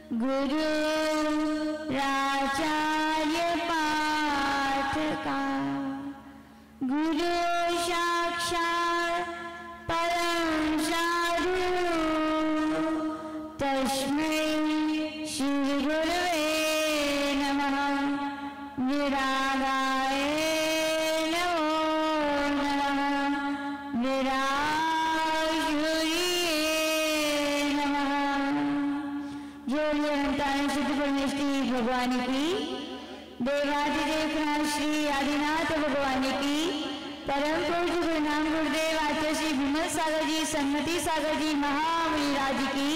गुरु आचार्य पाठ का, गुरु साक्षात् परम साधु, तस्मै श्री गुरवे नमः। निरागाय नमो नमः, निराशूर्ये नमः। जो निरंतर सिद्ध परमेश्वरी भगवान की, देवादिदेव श्री आदिनाथ भगवान की, परम पूज्य गुरु नाम गुरुदेव आचार्य श्री विमल सागर जी, सन्मति सागर जी महामुनि राज की,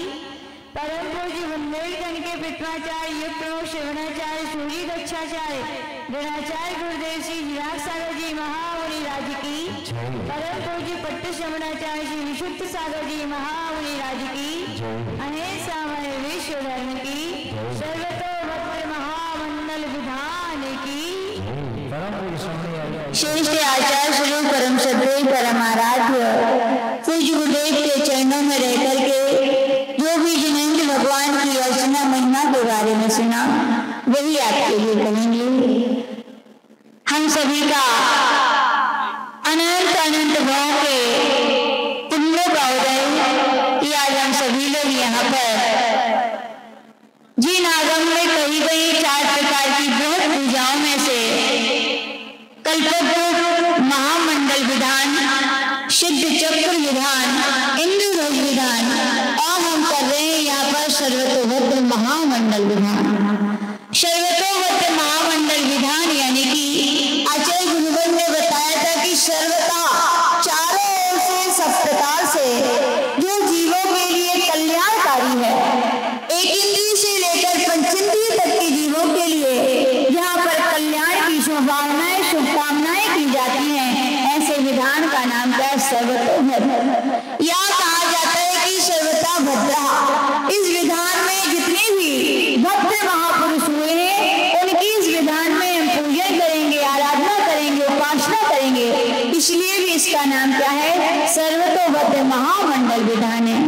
परम पूज्य बुंदेलखंड के पितृआचार्य युग श्रवणाचार्य सूर्य दक्षाचार्य गणाचार्य गुरुदेव श्री विराट सागर जी महामुनि राज की, परम पूज्य पट्ट श्रवणाचार्य श्री विशुद्ध सागर जी महामुनि राज की, अनेक सामय विश्व धर्म की, सर्वतोभक्त महामंडल विधान की, श्रेष्ठ आचार्य श्री परम सद्गुरु परम आराध्य पूज्य गुरुदेव के चरणों में रह करके जो भी जिनेंद्र भगवान की अर्चना महिमा के बारे में सुना वही आपके लिए कहेंगे। हम सभी का अनंत अनंत भाव के पुण्य का उदय कि आज हम सभी लोग यहाँ पर जिन आगम में कही गई 4 प्रकार की बृहद पूजाओं में से कल्पवृक्ष महामंडल विधान, सिद्ध चक्र विधान, इंद्रध्वज विधान और हम कर रहे हैं यहाँ पर सर्वतोभद्र महामंडल विधान। सर्वतोभद्र महामंडल विधान यानी कि आचार्य गुरुवर ने बताया था कि सर्वता चारों ओर से सब प्रकार से जो जीवों के लिए कल्याणकारी है, एक इंद्रिय से लेकर पंचेंद्रिय तक के जीवों के लिए यहाँ पर कल्याण की शुभकामनाएं शुभकामनाएं की जाती हैं, ऐसे विधान का नाम क्या है? सर्वतोभद्र। या कहा जाता है कि सर्वता भद्रा। इस विधान में जितने भी भद्र महापुरुष हुए हैं उनकी इस विधान में हम पूजन करेंगे, आराधना करेंगे, उपासना करेंगे, इसलिए भी इसका नाम क्या है? सर्वतोभद्र महामंडल विधान है।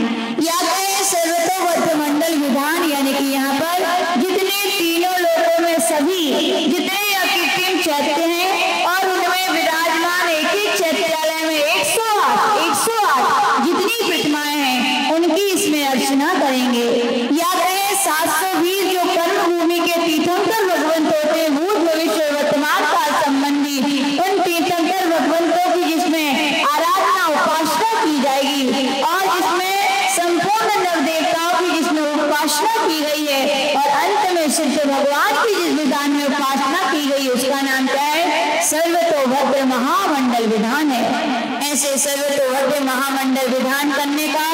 या कहें सर्वतोभद्र मंडल विधान यानी कि यहाँ पर जितने तीनों लोकों में सभी जितने कृत्रिम चैत्य हैं और उनमें विराजमान एक एक चैत्यालय में 108 जितनी प्रतिमाएं हैं उनकी इसमें अर्चना करेंगे। या कहें 720 जो कर्म भूमि के तीर्थंकर भगवंत होते हैं, भूत भविष्य वर्तमान काल संबंधी उन तीर्थंकर भगवंतों की जिसमें आराधना उपासना की जाएगी और जिसमें संपूर्ण नवदेवताओं की जिसमें उपासना की गई है और अंत में सिद्ध भगवान की जिस विधान में उपासना की गई उसका नाम क्या है? सर्वतोभद्र महामंडल विधान है। ऐसे सर्वतोभद्र महामंडल विधान करने का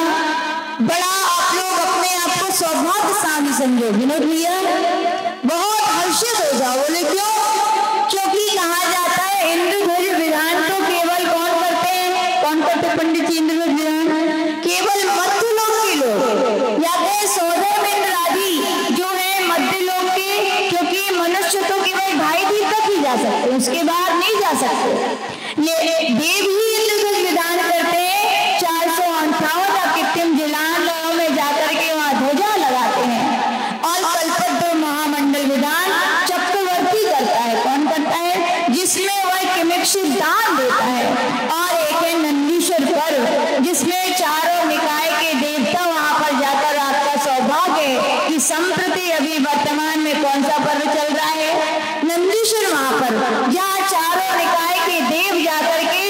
बड़ा आप लोग अपने आप को सौभाग्यशाली समझो। विनोद भैया बहुत हर्षित हो जाओ। बोले क्यों? क्योंकि कहा जाता है इंद्रध्वज विधान तो केवल कौन करते हैं? कौन करते पंडित जी इंद्रध्वज विधान? केवल मध्य लोक के लोग या फिर सोदर मित्र आदि जो है मध्य लोक के, क्योंकि मनुष्य तो केवल 2.5 दिन तक ही जा सकते, उसके बाद नहीं जा सकते। देव ही इंद्रध्वज विधान करते हैं। 458 कृत्रिम जलालयों में जाकर के वहां ध्वजा लगाते हैं। और कल्पद्र महामंडल विधान चक्रवर्ती करता है। कौन करता है? जिसमें वह किमिक्षित दान देता है। और एक है नंदीश्वर पर्व जिसमें चारों निकाय के देवता वहां पर जाकर आपका सौभाग्य है कि संप्रति अभी वर्तमान में कौन सा पर्व चल रहा है? नंदीश्वर महापर्व, जहाँ चारों निकाय के देव जाकर के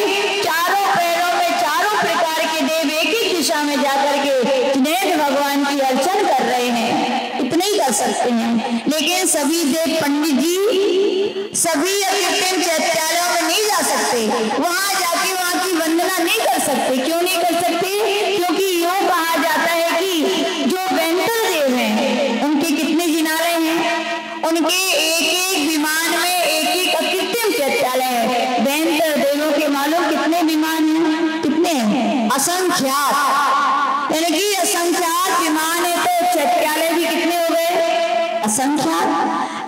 चारों पैरों में चारों प्रकार के देव एक ही दिशा में जाकर के जिनेंद्र भगवान की अर्चन कर रहे हैं। इतना ही कर सकते हैं, लेकिन सभी देव पंडित जी सभी कृत्रिम चैत्यालयों में नहीं जा सकते। वहां जाके वहां की वंदना नहीं कर सकते। क्यों नहीं कर सकते? क्योंकि यूं कहा जाता है कि जो वेंटर देव हैं उनके कितने जिनारे हैं? उनके एक एक विमान में एक एक कृत्रिम चैत्यालय है। वेंटर देवों के मालूम कितने विमान हैं? कितने हैं? असंख्यात। यानी कि असंख्यात विमान है तो चैत्यालय भी कितने हो गए? असंख्यात।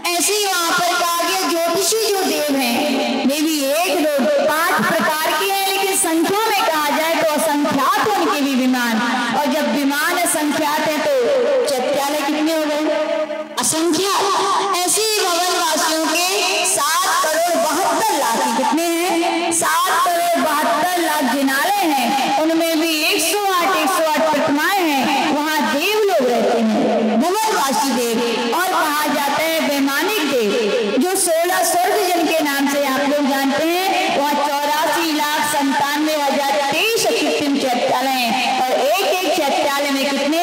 ऐसे ही वहां पर कहा गया ज्योतिषी जो देव हैं वे भी 1, 2, 5 प्रकार के हैं, लेकिन संख्या में कहा जाए तो असंख्यात उनके भी विमान। और जब विमान असंख्यात है तो चैत्यालय कितने हो गए? असंख्यात। ऐसे भवन वासियों के 7,72,00,000 कितने हैं? 7,72,00,000 जिनाले हैं। उनमें भी 108 प्रतिमाएं हैं। वहाँ देव लोग रहते हैं, भवनवासी देव, और कहा जाता है वैमानिक देव, जो 16 स्वर्ग जन के नाम से आप लोग जानते हैं। वहाँ 84,97,023 कृत्रिम चैत्यालय हैं, और एक चैत्यालय में कितने?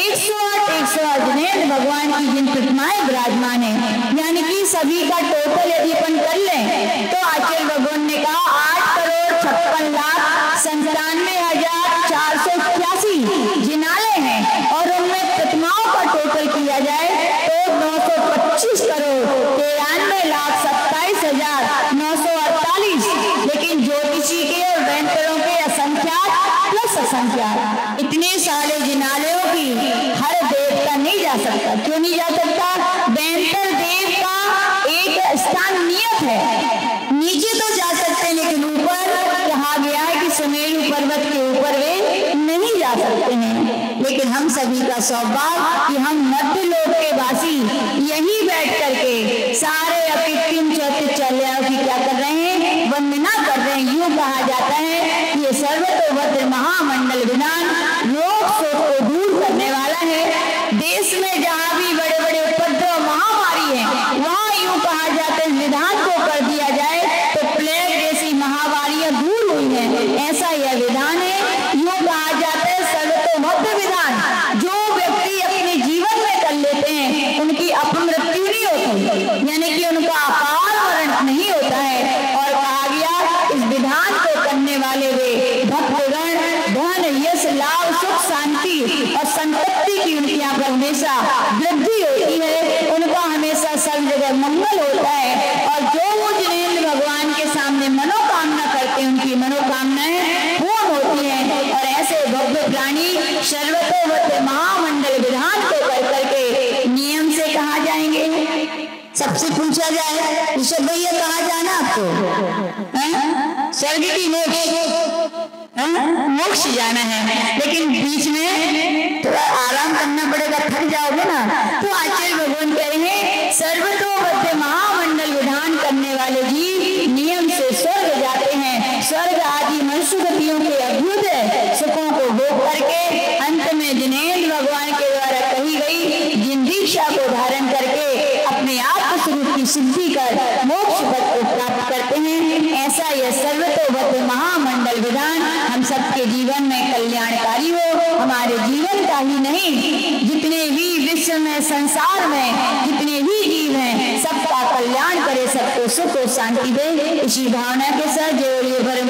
108 जिनेंद्र भगवान की जिन प्रतिमाएं विराजमान है, यानी कि सभी का टोटल यदि अपन कर लें तो आचार्य भगवान ने कहा 8,56,97,481 जिनाले हैं, और उनमें प्रतिमाओं का टोटल किया जाए तो 925,93,27,948। लेकिन ज्योतिषी के और वैंतरों के असंख्यात प्लस असंख्यात इतने सारे जिनालयों की हर देवता नहीं जा सकता। क्यों नहीं जा सकता? वैंतर देव का एक स्थान नियत है, नीचे तो जा सकते हैं, लेकिन ऊपर कहा गया है कि सुमेरु पर्वत के ऊपर वे नहीं जा सकते हैं। लेकिन हम सभी का सौभाग्य कि हम मध्य लोक के वासी यहीं बैठ करके सारे अकृत्रिम चैत्यालयों की क्या कर रहे हैं? वंदना कर रहे हैं। यूं कहा जाता है कि ये सर्वतोभद्र महामंडल विधान रोग शोक को दूर करने वाला है। देश में जहाँ भी बड़े बड़े उपद्रव महामारी है, वहाँ यूं कहा जाता है विधान को कर दिया जाए तो प्लेग जैसी महामारियां दूर हुई हैं। ऐसा यह विधान है। यूं कहा जाता है सर्वतोभद्र विधान जो व्यक्ति अपने जीवन में कर लेते हैं उनकी अपमृत्यु नहीं होती, यानी कि उनका अकाल मरण नहीं होता है। और कहा गया इस विधान को करने वाले वे भक्तगण धन यश लाभ सुख शांति और संपत्ति की उनके यहाँ पर हमेशा वृद्धि होती है, उनका हमेशा सब जगह मंगल होता है। और जो वो जिनेंद्र भगवान के सामने मनोकामना करते हैं उनकी मनोकामनाएं पूर्ण होती हैं। और ऐसे भव्य प्राणी सर्वतोभद्र महामंडल विधान को कर करके नियम से कहा जाएंगे। सबसे पूछा जाए ऋषभ भैया कहाँ जाना आपको? स्वर्ग की मोक्ष जाना है, लेकिन बीच में थोड़ा आराम करना पड़ेगा, थक जाओगे ना। तो आचार्य भगवान कह रहे हैं सर्वतोभद्र महामंडल विधान करने वाले जी नियम से स्वर्ग जाते हैं। स्वर्ग आदि मनुष्य गतियों के अभ्युदय सुखों को भोग करके अंत में जिनेंद्र भगवान के द्वारा कही गई जिन दीक्षा को धारण करके अपने आत्मस्वरूप की सिद्धि कर मोक्ष पद को प्राप्त करते हैं। ऐसा यह सर्वतोभद्र महामंडल विधान हम सबके जीवन में कल्याणकारी हो। हमारे जीवन का ही नहीं, जितने भी विश्व में संसार में जितने भी जीव हैं सबका कल्याण करे, सबको सुख और शांति दे। इसी भावना के साथ जो परम